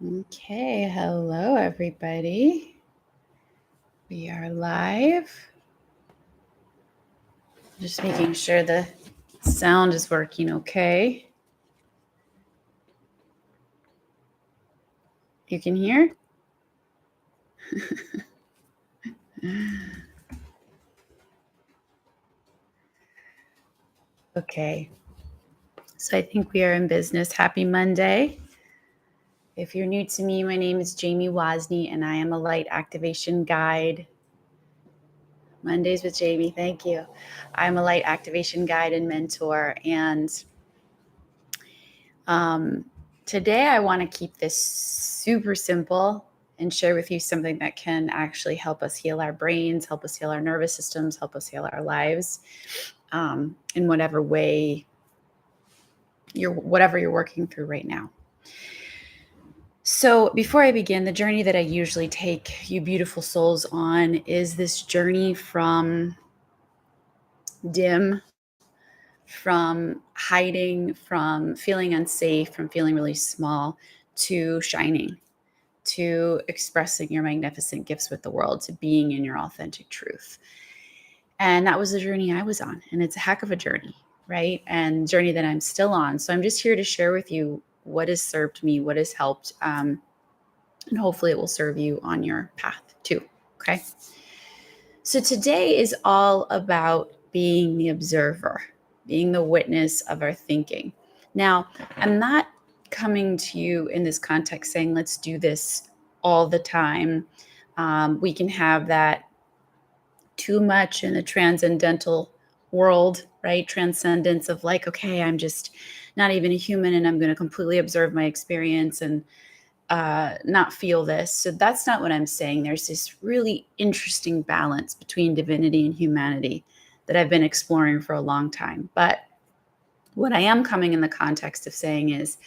Okay, hello everybody. We are live. Just making sure the sound is working okay. You can hear? Okay. So I think we are in business. Happy Monday. If you're new to me, my name is Jamie Wozni and I am a light activation guide. Mondays with Jamie, thank you. I'm a light activation guide and mentor. And today I want to keep this super simple and share with you something that can actually help us heal our brains, help us heal our nervous systems, help us heal our lives in whatever way whatever you're working through right now. So before I begin, the journey that I usually take you beautiful souls on is this journey from dim, from hiding, from feeling unsafe, from feeling really small, to shining, to expressing your magnificent gifts with the world, to being in your authentic truth. And that was the journey I was on. And it's a heck of a journey, right? And journey that I'm still on. So I'm just here to share with you what has served me, what has helped, and hopefully it will serve you on your path too. Okay. So today is all about being the observer, being the witness of our thinking. Now, I'm not coming to you in this context saying, let's do this all the time. We can have that too much in the transcendental world, right? Transcendence of like, okay, I'm just not even a human and I'm going to completely observe my experience and not feel this. So that's not what I'm saying. There's this really interesting balance between divinity and humanity that I've been exploring for a long time. But what I am coming in the context of saying is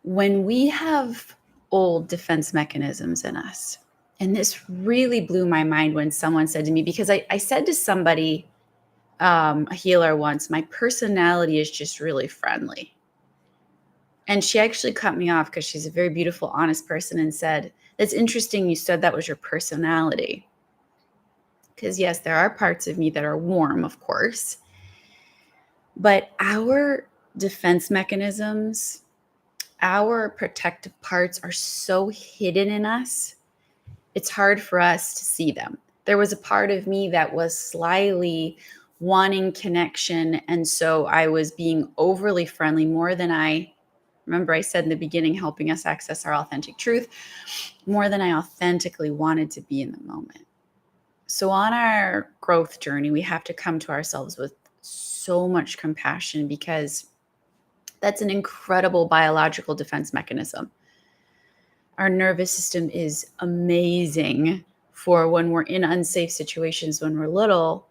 when we have old defense mechanisms in us, and this really blew my mind when someone said to me, because I said to somebody, a healer once, my personality is just really friendly. And she actually cut me off because she's a very beautiful, honest person and said, that's interesting you said that was your personality. Because yes, there are parts of me that are warm, of course. But our defense mechanisms, our protective parts are so hidden in us, it's hard for us to see them. There was a part of me that was slyly wanting connection. And so I was being overly friendly more than remember I said in the beginning, helping us access our authentic truth, more than I authentically wanted to be in the moment. So on our growth journey, we have to come to ourselves with so much compassion because that's an incredible biological defense mechanism. Our nervous system is amazing for when we're in unsafe situations when we're little.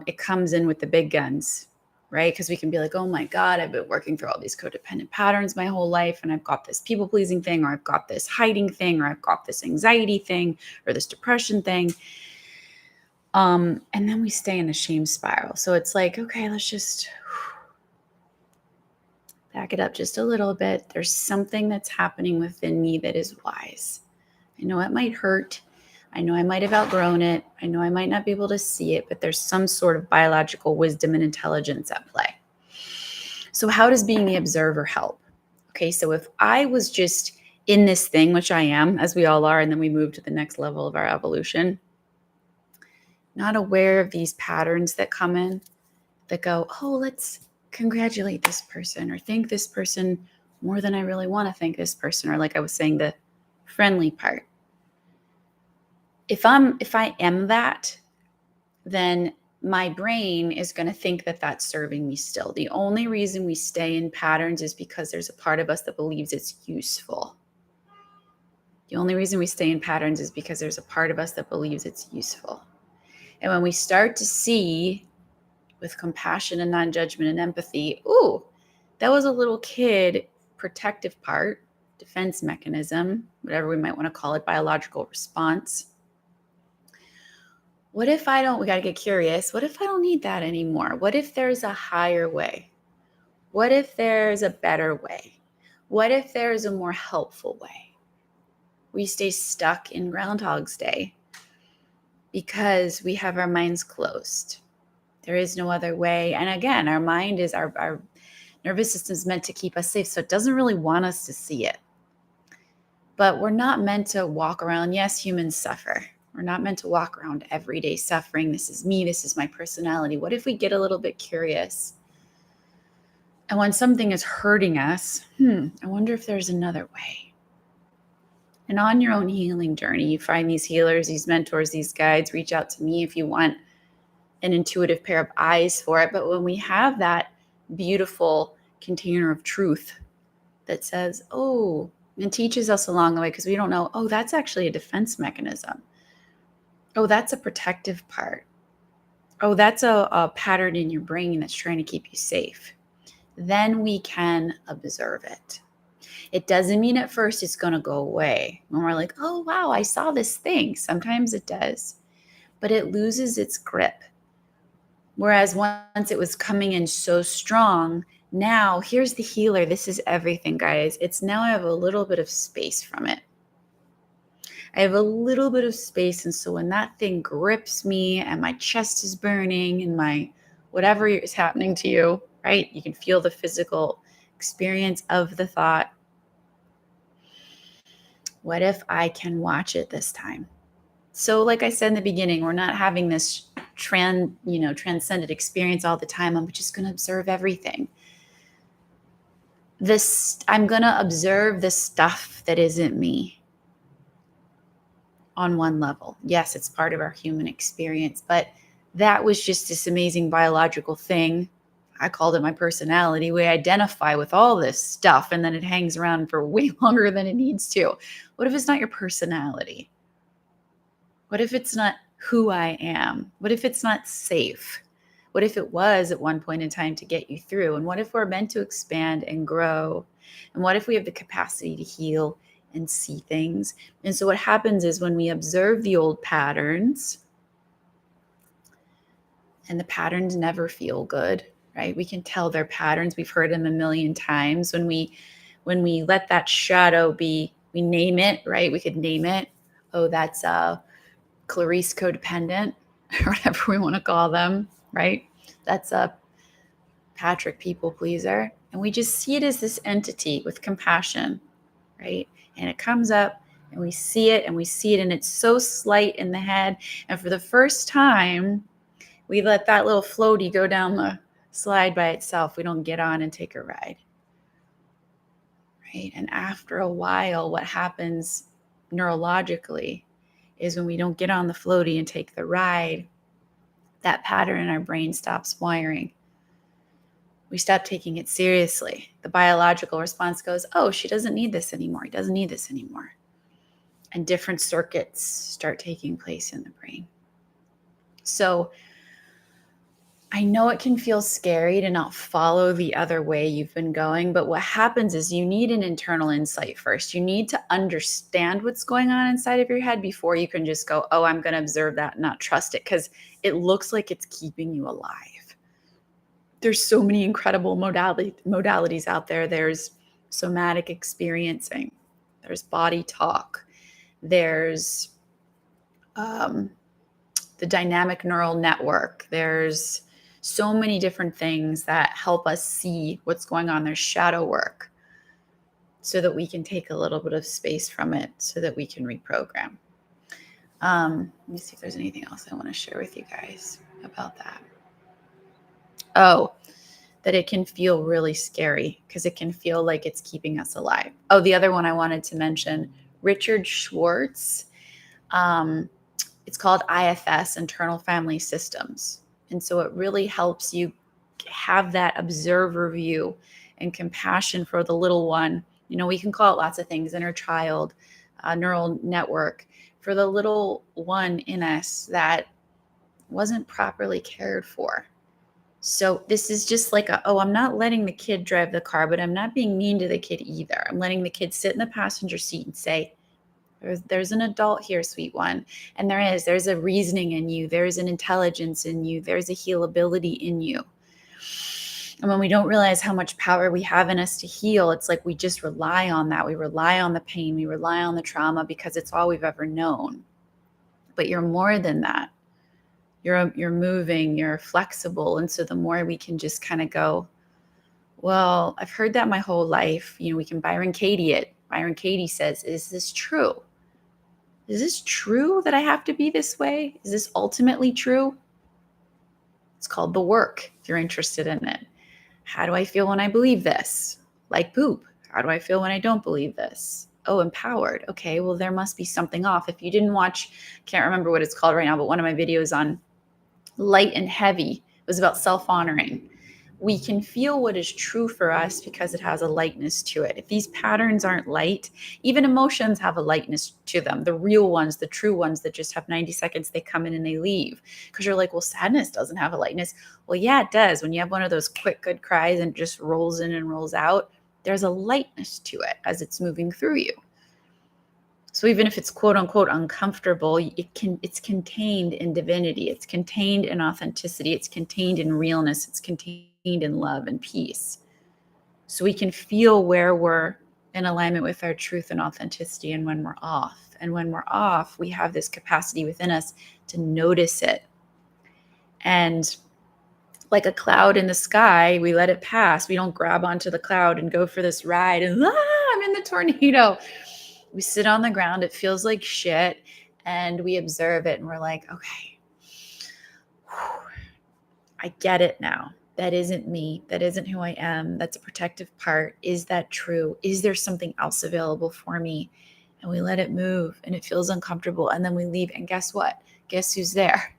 It comes in with the big guns, right? Because we can be like, oh my God, I've been working through all these codependent patterns my whole life, and I've got this people pleasing thing, or I've got this hiding thing, or I've got this anxiety thing, or this depression thing. And then we stay in a shame spiral. So it's like, okay, let's just back it up just a little bit. There's something that's happening within me that is wise. I know it might hurt. I know I might have outgrown it. I know I might not be able to see it, but there's some sort of biological wisdom and intelligence at play. So how does being the observer help? Okay, so if I was just in this thing, which I am, as we all are, and then we move to the next level of our evolution, not aware of these patterns that come in, that go, oh, let's congratulate this person or thank this person more than I really want to thank this person, or like I was saying, the friendly part. If I am that, then my brain is going to think that that's serving me still. The only reason we stay in patterns is because there's a part of us that believes it's useful. The only reason we stay in patterns is because there's a part of us that believes it's useful. And when we start to see with compassion and non-judgment and empathy, ooh, that was a little kid protective part, defense mechanism, whatever we might want to call it, biological response. What if we got to get curious. What if I don't need that anymore? What if there's a higher way? What if there's a better way? What if there is a more helpful way? We stay stuck in Groundhog's Day because we have our minds closed. There is no other way. And again, our mind is our nervous system is meant to keep us safe. So it doesn't really want us to see it. But we're not meant to walk around. Yes, humans suffer. We're not meant to walk around every day suffering. This is me. This is my personality. What if we get a little bit curious? And when something is hurting us, I wonder if there's another way. And on your own healing journey, you find these healers, these mentors, these guides. Reach out to me if you want an intuitive pair of eyes for it. But when we have that beautiful container of truth that says, oh, and teaches us along the way, because we don't know, oh, that's actually a defense mechanism. Oh, that's a protective part. Oh, that's a pattern in your brain that's trying to keep you safe. Then we can observe it. It doesn't mean at first it's going to go away. When we're like, oh, wow, I saw this thing. Sometimes it does, but it loses its grip. Whereas once it was coming in so strong, now here's the healer. This is everything, guys. It's now I have a little bit of space from it. I have a little bit of space. And so when that thing grips me and my chest is burning and my whatever is happening to you, right? You can feel the physical experience of the thought. What if I can watch it this time? So like I said in the beginning, we're not having this transcendent experience all the time. I'm just going to observe everything. I'm going to observe the stuff that isn't me on one level. Yes, it's part of our human experience, but that was just this amazing biological thing. I called it my personality. We identify with all this stuff and then it hangs around for way longer than it needs to. What if it's not your personality? What if it's not who I am? What if it's not safe? What if it was at one point in time to get you through? And what if we're meant to expand and grow? And what if we have the capacity to heal and see things? And so what happens is when we observe the old patterns, and the patterns never feel good, right? We can tell they're patterns. We've heard them a million times. When we let that shadow be, we name it, right? We could name it. Oh, that's Clarice codependent, or whatever we want to call them, right? That's a Patrick people pleaser. And we just see it as this entity with compassion, right? And it comes up and we see it and it's so slight in the head. And for the first time, we let that little floaty go down the slide by itself. We don't get on and take a ride, right? And after a while, what happens neurologically is when we don't get on the floaty and take the ride, that pattern in our brain stops wiring. We stop taking it seriously. The biological response goes, oh, she doesn't need this anymore. He doesn't need this anymore. And different circuits start taking place in the brain. So I know it can feel scary to not follow the other way you've been going, but what happens is you need an internal insight first. You need to understand what's going on inside of your head before you can just go, oh, I'm going to observe that and not trust it, because it looks like it's keeping you alive. There's so many incredible modalities out there. There's somatic experiencing. There's body talk. There's the dynamic neural network. There's so many different things that help us see what's going on. There's shadow work so that we can take a little bit of space from it so that we can reprogram. Let me see if there's anything else I want to share with you guys about that. Oh, that it can feel really scary because it can feel like it's keeping us alive. Oh, the other one I wanted to mention, Richard Schwartz. It's called IFS, Internal Family Systems. And so it really helps you have that observer view and compassion for the little one. You know, we can call it lots of things, inner child, neural network, for the little one in us that wasn't properly cared for. So this is just like I'm not letting the kid drive the car, but I'm not being mean to the kid either. I'm letting the kid sit in the passenger seat and say, there's an adult here, sweet one. And there's a reasoning in you. There's an intelligence in you. There's a healability in you. And when we don't realize how much power we have in us to heal, it's like we just rely on that. We rely on the pain, we rely on the trauma because it's all we've ever known. But you're more than that. You're moving, you're flexible. And so the more we can just kind of go, well, I've heard that my whole life. We can Byron Katie it. Byron Katie says, is this true? Is this true that I have to be this way? Is this ultimately true? It's called the work, if you're interested in it. How do I feel when I believe this? Like poop. How do I feel when I don't believe this? Oh, empowered. Okay, well, there must be something off. If you didn't watch, can't remember what it's called right now, but one of my videos on light and heavy was about self-honoring. We can feel what is true for us because it has a lightness to it. If these patterns aren't light, even emotions have a lightness to them. The real ones, the true ones that just have 90 seconds, they come in and they leave. Because you're like, well, sadness doesn't have a lightness. Well, yeah, it does. When you have one of those quick, good cries and it just rolls in and rolls out, there's a lightness to it as it's moving through you. So even if it's quote unquote uncomfortable, it's contained in divinity. It's contained in authenticity. It's contained in realness. It's contained in love and peace. So we can feel where we're in alignment with our truth and authenticity and when we're off. And when we're off, we have this capacity within us to notice it. And like a cloud in the sky, we let it pass. We don't grab onto the cloud and go for this ride and I'm in the tornado. We sit on the ground. It feels like shit. And we observe it and we're like, okay, I get it now. That isn't me. That isn't who I am. That's a protective part. Is that true? Is there something else available for me? And we let it move and it feels uncomfortable. And then we leave. And guess what? Guess who's there?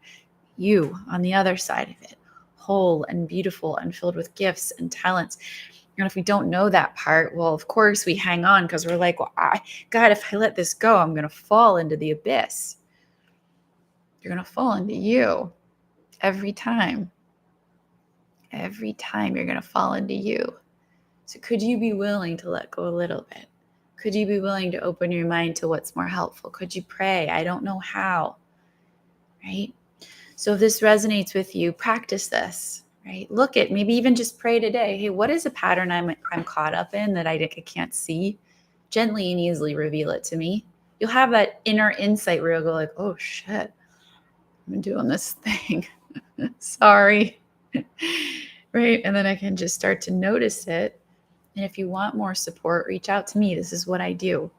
You on the other side of it, whole and beautiful and filled with gifts and talents. And if we don't know that part, well, of course we hang on because we're like, well, God, if I let this go, I'm going to fall into the abyss. You're going to fall into you every time. Every time you're going to fall into you. So could you be willing to let go a little bit? Could you be willing to open your mind to what's more helpful? Could you pray? I don't know how, right? So if this resonates with you, practice this, right? Look at, maybe even just pray today. Hey, what is a pattern I'm caught up in that I can't see? Gently and easily reveal it to me. You'll have that inner insight where you'll go like, oh shit, I've been doing this thing. Sorry. Right? And then I can just start to notice it. And if you want more support, reach out to me. This is what I do.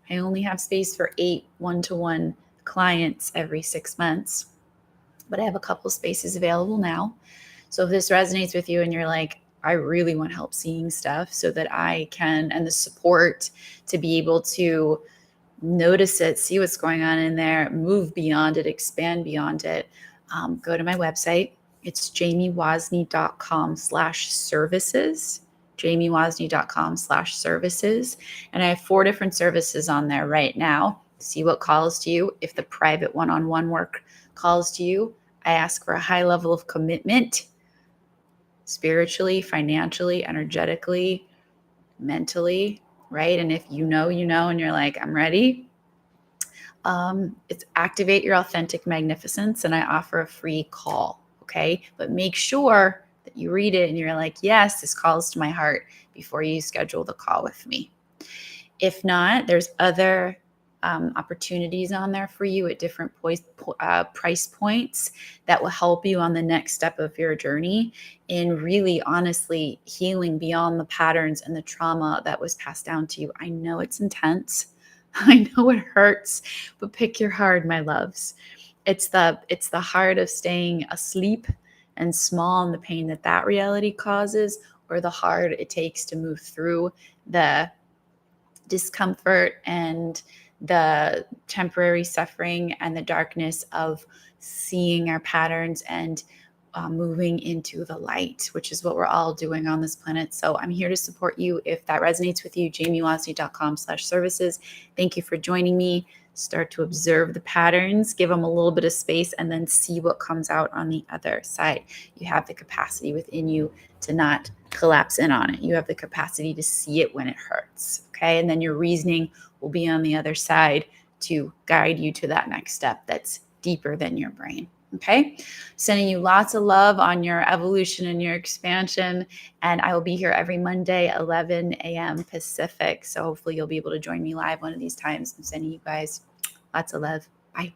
I only have space for 8 one-to-one clients every 6 months, but I have a couple spaces available now. So if this resonates with you and you're like, I really want help seeing stuff so that I can, and the support to be able to notice it, see what's going on in there, move beyond it, expand beyond it, go to my website. It's jamiewosny.com/services, jamiewosny.com/services. And I have 4 different services on there right now. See what calls to you. If the private one-on-one work calls to you, I ask for a high level of commitment, spiritually, financially, energetically, mentally, right? And if you know, and you're like, I'm ready, it's activate your authentic magnificence. And I offer a free call. Okay. But make sure that you read it and you're like, yes, this calls to my heart before you schedule the call with me. If not, there's other opportunities on there for you at different price points that will help you on the next step of your journey in really honestly healing beyond the patterns and the trauma that was passed down to you. I know it's intense. I know it hurts, but pick your heart, my loves. It's the heart of staying asleep and small in the pain that reality causes, or the heart it takes to move through the discomfort and the temporary suffering and the darkness of seeing our patterns and moving into the light, which is what we're all doing on this planet. So I'm here to support you. If that resonates with you, jamiewosny.com/services. Thank you for joining me. Start to observe the patterns, give them a little bit of space, and then see what comes out on the other side. You have the capacity within you to not collapse in on it. You have the capacity to see it when it hurts. Okay. And then your reasoning will be on the other side to guide you to that next step that's deeper than your brain. Okay. Sending you lots of love on your evolution and your expansion. And I will be here every Monday, 11 a.m. Pacific. So hopefully you'll be able to join me live one of these times. I'm sending you guys lots of love. Bye.